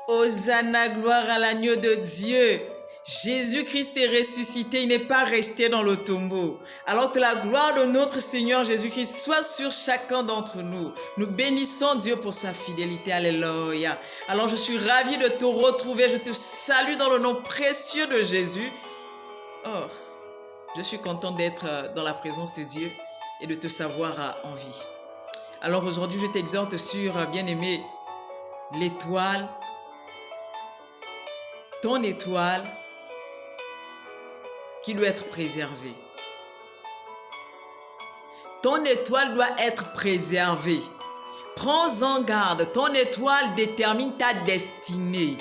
Hosanna, gloire à l'agneau de Dieu. Jésus-Christ est ressuscité, il n'est pas resté dans le tombeau. Alors que la gloire de notre Seigneur Jésus-Christ soit sur chacun d'entre nous. Nous bénissons Dieu pour sa fidélité. Alléluia. Alors je suis ravie de te retrouver. Je te salue dans le nom précieux de Jésus. Oh, je suis contente d'être dans la présence de Dieu et de te savoir en vie. Alors aujourd'hui, je t'exhorte sur, bien-aimé, l'étoile, ton étoile qui doit être préservée. Ton étoile doit être préservée. Prends-en garde. Ton étoile détermine ta destinée.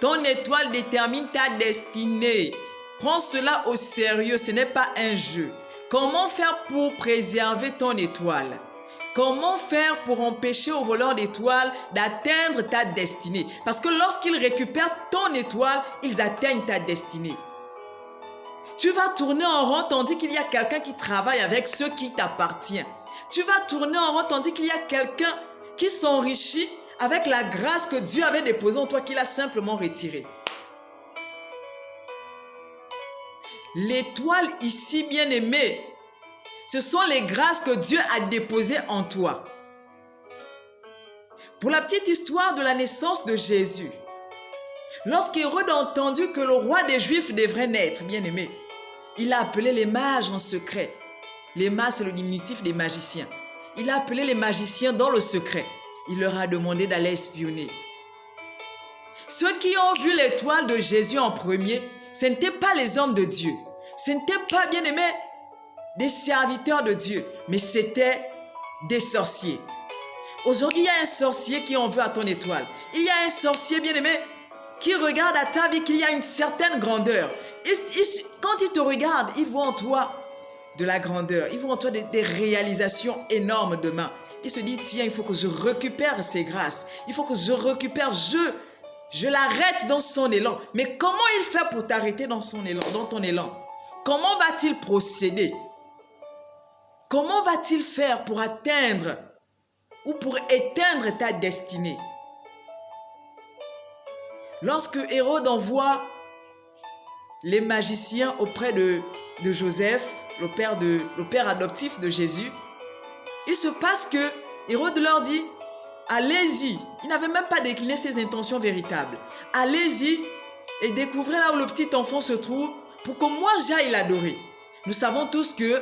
Ton étoile détermine ta destinée. Prends cela au sérieux. Ce n'est pas un jeu. Comment faire pour préserver ton étoile? Comment faire pour empêcher aux voleurs d'étoiles d'atteindre ta destinée? Parce que lorsqu'ils récupèrent ton étoile, ils atteignent ta destinée. Tu vas tourner en rond tandis qu'il y a quelqu'un qui travaille avec ce qui t'appartient. Tu vas tourner en rond tandis qu'il y a quelqu'un qui s'enrichit avec la grâce que Dieu avait déposée en toi, qu'il a simplement retirée. L'étoile ici, bien-aimée, ce sont les grâces que Dieu a déposées en toi. Pour la petite histoire de la naissance de Jésus, lorsqu'Hérode a entendu que le roi des Juifs devrait naître, bien-aimé, il a appelé les mages en secret. Les mages, c'est le diminutif des magiciens. Il a appelé les magiciens dans le secret. Il leur a demandé d'aller espionner. Ceux qui ont vu l'étoile de Jésus en premier, ce n'étaient pas les hommes de Dieu. Ce n'étaient pas, bien-aimés, des serviteurs de Dieu, mais c'était des sorciers. Aujourd'hui, il y a un sorcier qui en veut à ton étoile. Il y a un sorcier, bien-aimé, qui regarde à ta vie qu'il y a une certaine grandeur. Quand il te regarde, il voit en toi de la grandeur. Il voit en toi des réalisations énormes demain. Il se dit, tiens, il faut que je récupère ces grâces. Il faut que je récupère, je l'arrête dans son élan. Mais comment il fait pour t'arrêter dans son élan, dans ton élan? Comment va-t-il procéder? Comment va-t-il faire pour atteindre ou pour éteindre ta destinée? Lorsque Hérode envoie les magiciens auprès de Joseph, le père adoptif de Jésus, il se passe que Hérode leur dit, allez-y. Il n'avait même pas décliné ses intentions véritables. Allez-y et découvrez là où le petit enfant se trouve pour que moi j'aille l'adorer. Nous savons tous que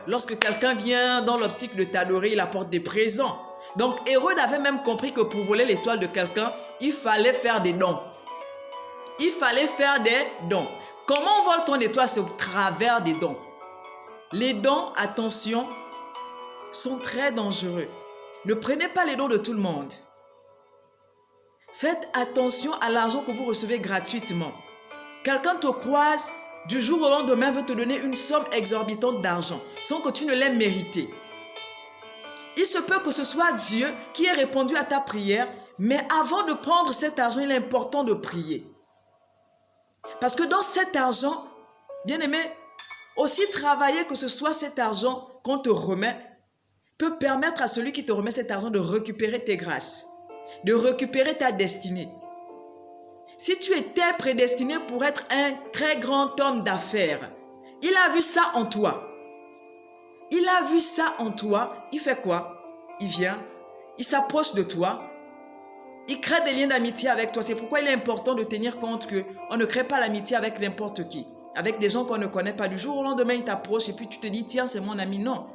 lorsque quelqu'un vient dans l'optique de t'adorer, il apporte des présents. Donc Hérode avait même compris que pour voler l'étoile de quelqu'un, il fallait faire des dons. Il fallait faire des dons. Comment on vole ton étoile? C'est au travers des dons. Les dons, attention, sont très dangereux. Ne prenez pas les dons de tout le monde. Faites attention à l'argent que vous recevez gratuitement. Quelqu'un te croise, du jour au lendemain veut te donner une somme exorbitante d'argent sans que tu ne l'aies mérité. Il se peut que ce soit Dieu qui ait répondu à ta prière, mais avant de prendre cet argent, il est important de prier. Parce que dans cet argent, bien-aimé, aussi travailler que ce soit cet argent qu'on te remet, peut permettre à celui qui te remet cet argent de récupérer tes grâces, de récupérer ta destinée. Si tu étais prédestiné pour être un très grand homme d'affaires, il a vu ça en toi. Il a vu ça en toi, il fait quoi? Il vient, il s'approche de toi, il crée des liens d'amitié avec toi. C'est pourquoi il est important de tenir compte qu'on ne crée pas l'amitié avec n'importe qui, avec des gens qu'on ne connaît pas. Du jour au lendemain, il t'approche et puis tu te dis, tiens, c'est mon ami. Non,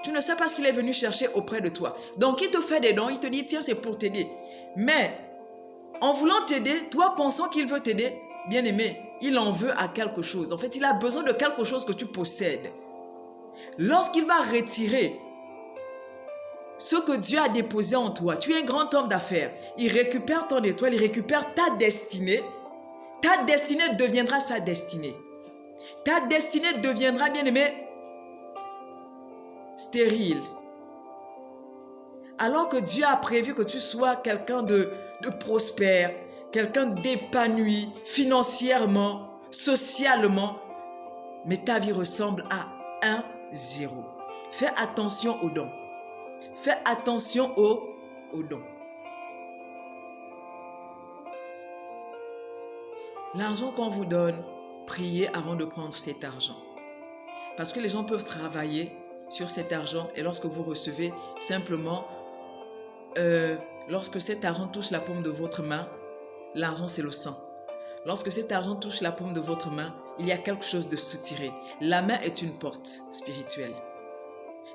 tu ne sais pas ce qu'il est venu chercher auprès de toi. Donc, il te fait des dons, il te dit, tiens, c'est pour t'aider. Mais, en voulant t'aider, toi pensant qu'il veut t'aider, bien aimé, il en veut à quelque chose. En fait, il a besoin de quelque chose que tu possèdes. Lorsqu'il va retirer ce que Dieu a déposé en toi, tu es un grand homme d'affaires, il récupère ton étoile, il récupère ta destinée deviendra sa destinée. Ta destinée deviendra, bien aimé, stérile. Alors que Dieu a prévu que tu sois quelqu'un de prospère, quelqu'un d'épanoui financièrement, socialement, mais ta vie ressemble à un zéro. Fais attention aux dons. Fais attention aux dons. L'argent qu'on vous donne, priez avant de prendre cet argent. Parce que les gens peuvent travailler sur cet argent et lorsque vous recevez, simplement, lorsque cet argent touche la paume de votre main, l'argent c'est le sang. Lorsque cet argent touche la paume de votre main, il y a quelque chose de soutiré. La main est une porte spirituelle.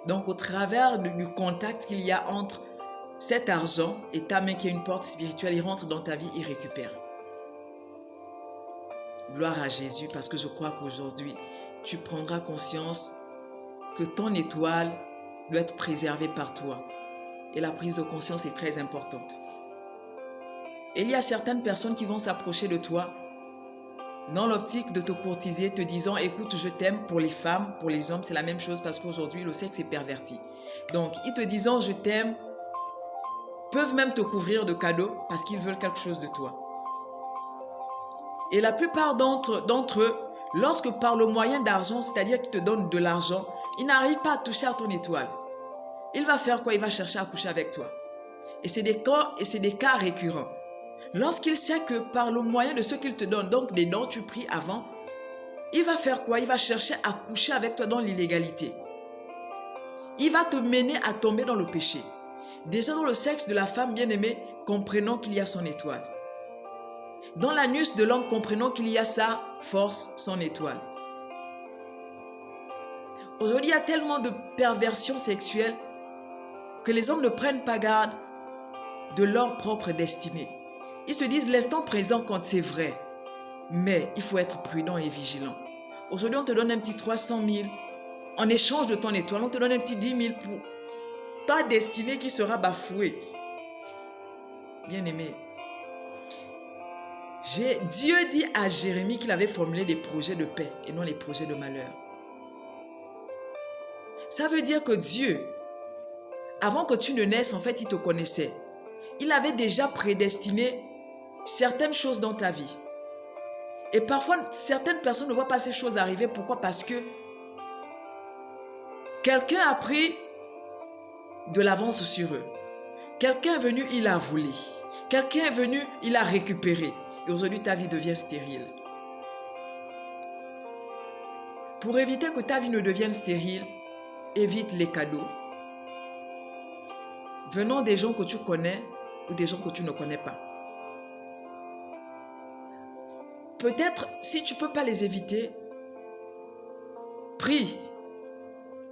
Donc au travers du contact qu'il y a entre cet argent et ta main qui est une porte spirituelle, il rentre dans ta vie, il récupère. Gloire à Jésus, parce que je crois qu'aujourd'hui, tu prendras conscience que ton étoile doit être préservée par toi. Et la prise de conscience est très importante. Et il y a certaines personnes qui vont s'approcher de toi dans l'optique de te courtiser, te disant, écoute, je t'aime. Pour les femmes, pour les hommes, c'est la même chose parce qu'aujourd'hui, le sexe est perverti. Donc, ils te disant, je t'aime, peuvent même te couvrir de cadeaux parce qu'ils veulent quelque chose de toi. Et la plupart d'entre eux, lorsque par le moyen d'argent, c'est-à-dire qu'ils te donnent de l'argent, ils n'arrivent pas à toucher à ton étoile. Il va faire quoi? Il va chercher à coucher avec toi. Et c'est des cas récurrents. Lorsqu'il sait que par le moyen de ce qu'il te donne, donc des dons tu pries avant, il va faire quoi? Il va chercher à coucher avec toi dans l'illégalité. Il va te mener à tomber dans le péché. Déjà dans le sexe de la femme bien-aimée, comprenons qu'il y a son étoile. Dans l'anus de l'homme, comprenons qu'il y a sa force, son étoile. Aujourd'hui, il y a tellement de perversions sexuelles que les hommes ne prennent pas garde de leur propre destinée. Ils se disent l'instant présent quand c'est vrai, mais il faut être prudent et vigilant. Aujourd'hui, on te donne un petit 300 000 en échange de ton étoile. On te donne un petit 10 000 pour ta destinée qui sera bafouée. Bien-aimé, Dieu dit à Jérémie qu'il avait formulé des projets de paix et non les projets de malheur. Ça veut dire que Dieu, avant que tu ne naisses, en fait, il te connaissait. Il avait déjà prédestiné certaines choses dans ta vie. Et parfois, certaines personnes ne voient pas ces choses arriver. Pourquoi? Parce que quelqu'un a pris de l'avance sur eux. Quelqu'un est venu, il a volé. Quelqu'un est venu, il a récupéré. Et aujourd'hui, ta vie devient stérile. Pour éviter que ta vie ne devienne stérile, évite les cadeaux venant des gens que tu connais ou des gens que tu ne connais pas. Peut-être, si tu ne peux pas les éviter, prie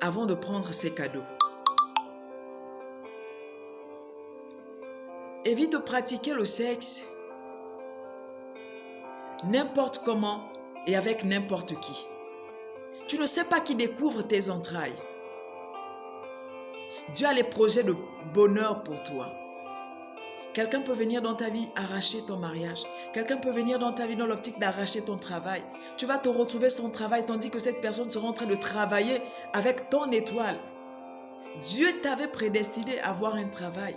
avant de prendre ces cadeaux. Évite de pratiquer le sexe n'importe comment et avec n'importe qui. Tu ne sais pas qui découvre tes entrailles. Dieu a les projets de bonheur pour toi. Quelqu'un peut venir dans ta vie arracher ton mariage. Quelqu'un peut venir dans ta vie dans l'optique d'arracher ton travail. Tu vas te retrouver sans travail tandis que cette personne sera en train de travailler avec ton étoile. Dieu t'avait prédestiné à avoir un travail.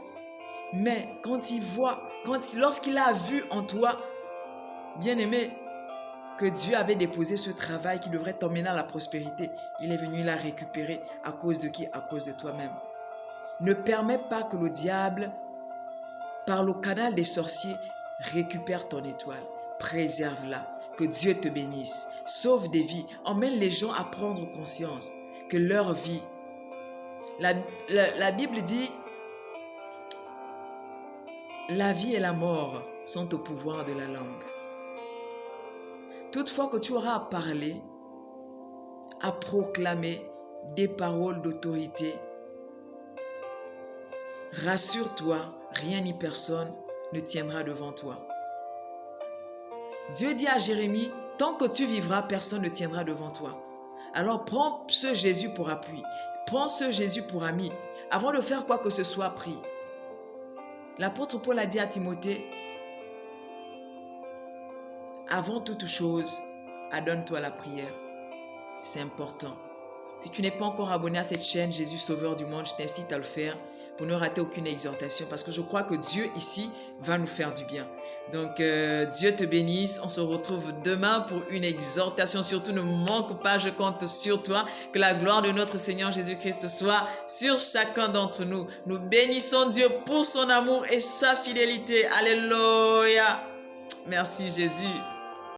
Mais lorsqu'il a vu en toi, bien-aimé, que Dieu avait déposé ce travail qui devrait t'emmener à la prospérité, il est venu la récupérer. À cause de qui? À cause de toi-même. Ne permets pas que le diable, par le canal des sorciers, récupère ton étoile. Préserve-la. Que Dieu te bénisse. Sauve des vies. Emmène les gens à prendre conscience que leur vie... La Bible dit, la vie et la mort sont au pouvoir de la langue. Toutefois que tu auras à parler, à proclamer des paroles d'autorité, rassure-toi, rien ni personne ne tiendra devant toi. Dieu dit à Jérémie, tant que tu vivras, personne ne tiendra devant toi. Alors prends ce Jésus pour appui, prends ce Jésus pour ami. Avant de faire quoi que ce soit, prie. L'apôtre Paul a dit à Timothée, avant toute chose, adonne-toi à la prière. C'est important. Si tu n'es pas encore abonné à cette chaîne Jésus Sauveur du monde, je t'incite à le faire pour ne rater aucune exhortation parce que je crois que Dieu ici va nous faire du bien. Donc Dieu te bénisse. On se retrouve demain pour une exhortation. Surtout ne manque pas, je compte sur toi. Que la gloire de notre Seigneur Jésus-Christ soit sur chacun d'entre nous. Nous bénissons Dieu pour son amour et sa fidélité. Alléluia. Merci Jésus.